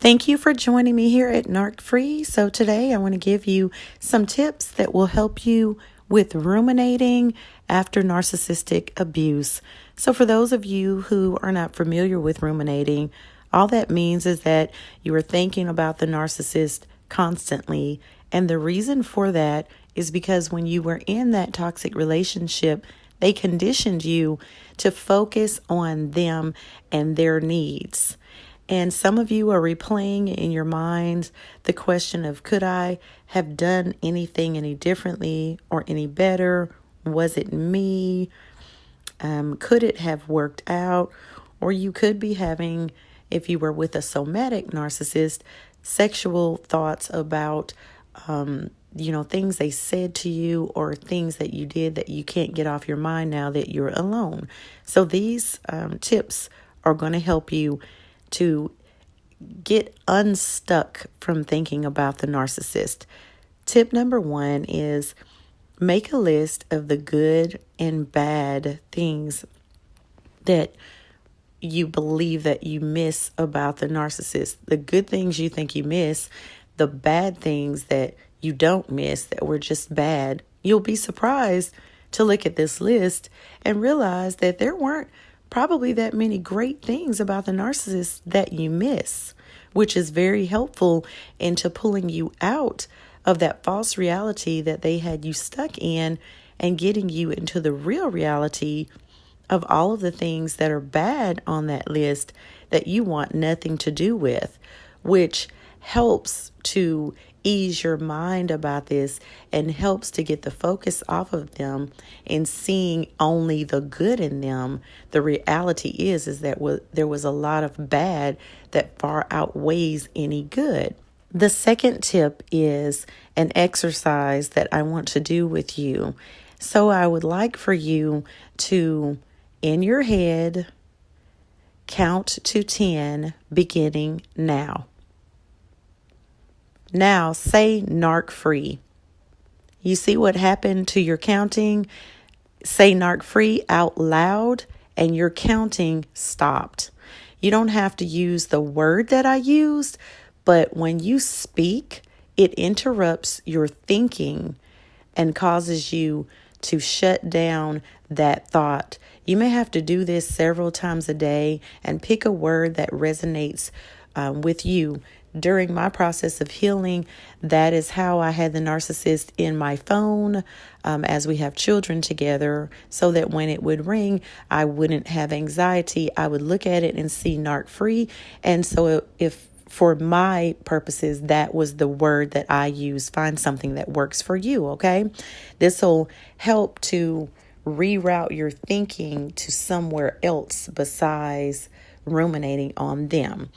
Thank you for joining me here at Narc Free. So today I want to give you some tips that will help you with ruminating after narcissistic abuse. So for those of you who are not familiar with ruminating, all that means is that you are thinking about the narcissist constantly. And the reason for that is because when you were in that toxic relationship, they conditioned you to focus on them and their needs. And some of you are replaying in your minds the question of, could I have done anything any differently or any better? Was it me? Could it have worked out? Or you could be having, if you were with a somatic narcissist, sexual thoughts about, things they said to you or things that you did that you can't get off your mind now that you're alone. So these tips are going to help you to get unstuck from thinking about the narcissist. Tip number 1 is make a list of the good and bad things that you believe that you miss about the narcissist. The good things you think you miss, the bad things that you don't miss that were just bad. You'll be surprised to look at this list and realize that there weren't probably that many great things about the narcissist that you miss, which is very helpful into pulling you out of that false reality that they had you stuck in and getting you into the real reality of all of the things that are bad on that list that you want nothing to do with, which helps to ease your mind about this and helps to get the focus off of them and seeing only the good in them. The reality is that there was a lot of bad that far outweighs any good. The second tip is an exercise that I want to do with you. So I would like for you to, in your head, count to 10 beginning now. Now say narc free. You see what happened to your counting? Say narc free out loud and your counting stopped. You don't have to use the word that I used, but when you speak, it interrupts your thinking and causes you to shut down that thought. You may have to do this several times a day and pick a word that resonates with you. During my process of healing, that is how I had the narcissist in my phone as we have children together, so that when it would ring, I wouldn't have anxiety. I would look at it and see narc free. And so if for my purposes, that was the word that I use, find something that works for you, okay? This will help to reroute your thinking to somewhere else besides ruminating on them.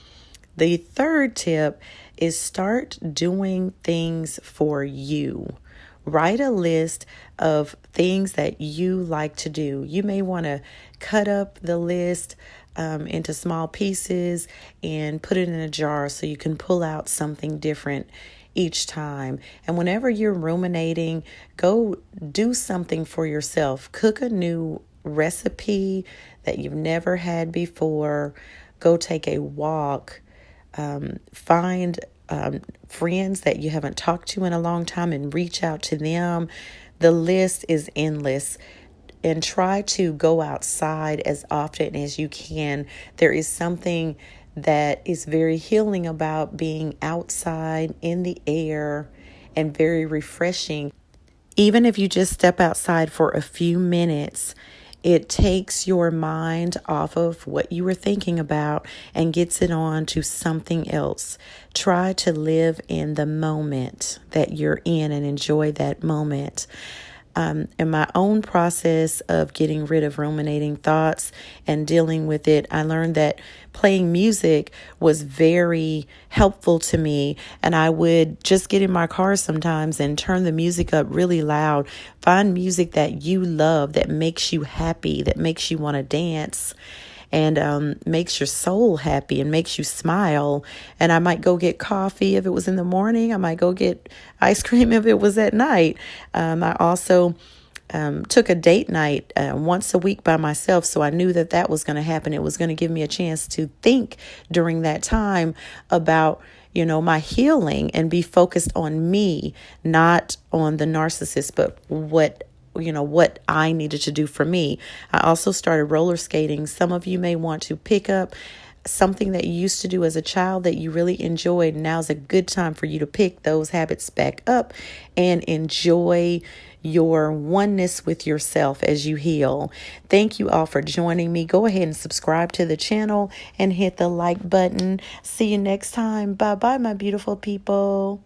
The third tip is start doing things for you. Write a list of things that you like to do. You may want to cut up the list into small pieces and put it in a jar so you can pull out something different each time. And whenever you're ruminating, go do something for yourself. Cook a new recipe that you've never had before. Go take a walk. Find friends that you haven't talked to in a long time and reach out to them. The list is endless. And try to go outside as often as you can. There is something that is very healing about being outside in the air and very refreshing. Even if you just step outside for a few minutes, it takes your mind off of what you were thinking about and gets it on to something else. Try to live in the moment that you're in and enjoy that moment. In my own process of getting rid of ruminating thoughts and dealing with it, I learned that playing music was very helpful to me. And I would just get in my car sometimes and turn the music up really loud. Find music that you love, that makes you happy, that makes you want to dance, and makes your soul happy and makes you smile. And I might go get coffee if it was in the morning. I might go get ice cream if it was at night. I also took a date night once a week by myself. So I knew that that was going to happen. It was going to give me a chance to think during that time about, my healing and be focused on me, not on the narcissist, but what I needed to do for me. I also started roller skating. Some of you may want to pick up something that you used to do as a child that you really enjoyed. Now's a good time for you to pick those habits back up and enjoy your oneness with yourself as you heal. Thank you all for joining me. Go ahead and subscribe to the channel and hit the like button. See you next time. Bye bye, my beautiful people.